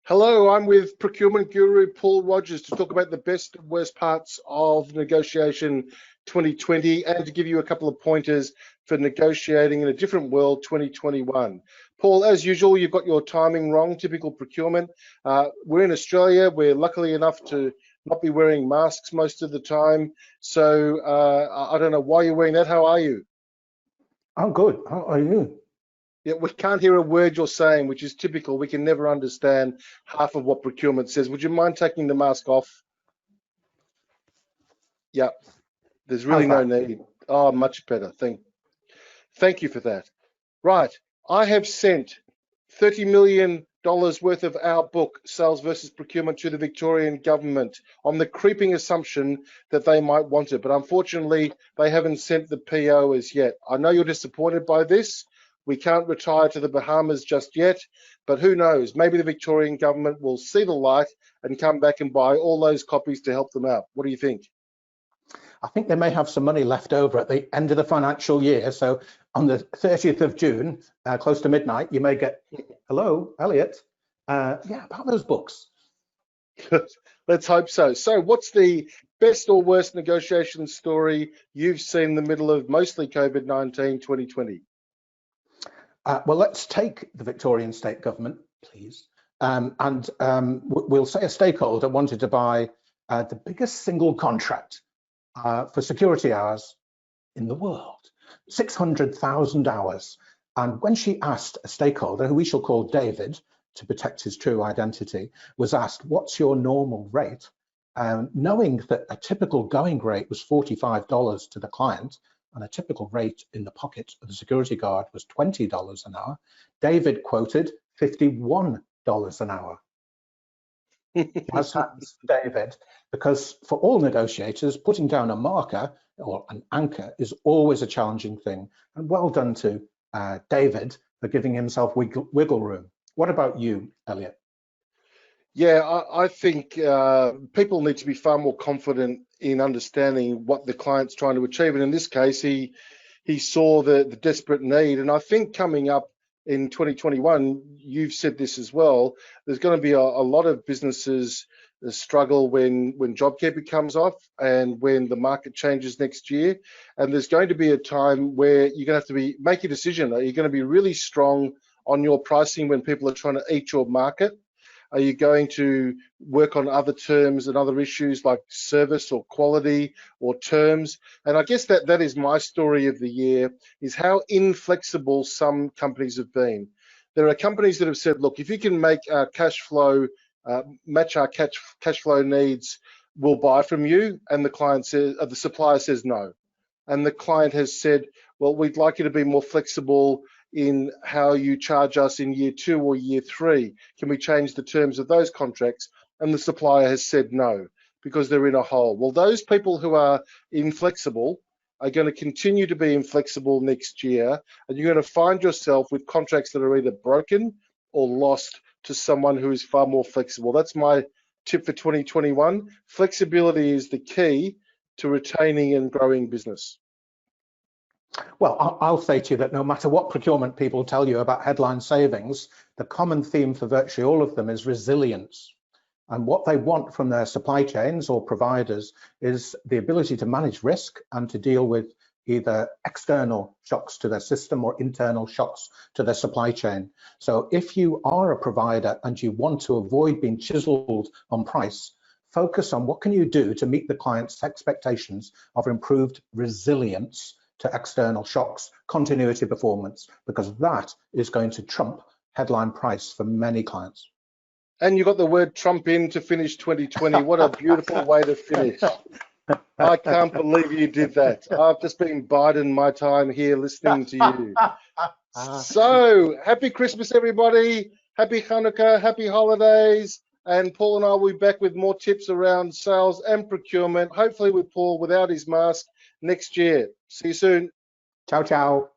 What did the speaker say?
Hello, I'm with Procurement Guru Paul Rogers to talk about the best and worst parts of negotiation 2020 and to give you a couple of pointers for negotiating in a different world 2021. Paul, as usual, you've got your timing wrong, typical procurement. We're in Australia. We're luckily enough to not be wearing masks most of the time. So I don't know why you're wearing that. How are you? I'm good. How are you? Yeah, we can't hear a word you're saying, which is typical. We can never understand half of what procurement says. Would you mind taking the mask off? Yeah, there's really How's no that? need. Oh, much better. Thank you for that. Right, I have sent $30 million worth of our book, Sales versus Procurement, to the Victorian government on the creeping assumption that they might want it. But unfortunately, they haven't sent the PO as yet. I know you're disappointed by this. We can't retire to the Bahamas just yet, but who knows? Maybe the Victorian government will see the light and come back and buy all those copies to help them out. What do you think? I think they may have some money left over at the end of the financial year. So on the 30th of June, close to midnight, you may get, hello, Elliot. Yeah, about those books. Let's hope so. So what's the best or worst negotiation story you've seen in the middle of mostly COVID-19 2020? Well, let's take the Victorian state government, please. We'll say a stakeholder wanted to buy the biggest single contract for security hours in the world, 600,000 hours. And when she asked a stakeholder, who we shall call David, to protect his true identity, was asked, what's your normal rate? Knowing that a typical going rate was $45 to the client, and a typical rate in the pocket of the security guard was $20 an hour, David quoted $51 an hour. As happens to David, because for all negotiators, putting down a marker or an anchor is always a challenging thing. And well done to David for giving himself wiggle room. What about you, Elliot? Yeah, I think people need to be far more confident in understanding what the client's trying to achieve. And in this case, he saw the desperate need. And I think coming up in 2021, you've said this as well, there's going to be a lot of businesses struggle when JobKeeper comes off and when the market changes next year. And there's going to be a time where you're going to have to make a decision. Are you going to be really strong on your pricing when people are trying to eat your market? Are you going to work on other terms and other issues like service or quality or terms? And I guess that is my story of the year, is how inflexible some companies have been. There are companies that have said, look, if you can make our cash flow, match our cash flow needs, we'll buy from you. And the client says, the supplier says no. And the client has said, well, we'd like you to be more flexible in how you charge us in year 2 or year 3. Can we change the terms of those contracts? And the supplier has said no, because they're in a hole. Well, those people who are inflexible are going to continue to be inflexible next year, and you're going to find yourself with contracts that are either broken or lost to someone who is far more flexible. That's my tip for 2021. Flexibility is the key to retaining and growing business. Well, I'll say to you that no matter what procurement people tell you about headline savings, the common theme for virtually all of them is resilience. And what they want from their supply chains or providers is the ability to manage risk and to deal with either external shocks to their system or internal shocks to their supply chain. So if you are a provider and you want to avoid being chiseled on price, focus on what can you do to meet the client's expectations of improved resilience to external shocks, continuity performance, because that is going to trump headline price for many clients. And you got the word Trump in to finish 2020. What a beautiful way to finish. I can't believe you did that. I've just been biding my time here listening to you. So, happy Christmas, everybody. Happy Hanukkah, happy holidays. And Paul and I will be back with more tips around sales and procurement, hopefully with Paul without his mask next year. See you soon. Ciao, ciao.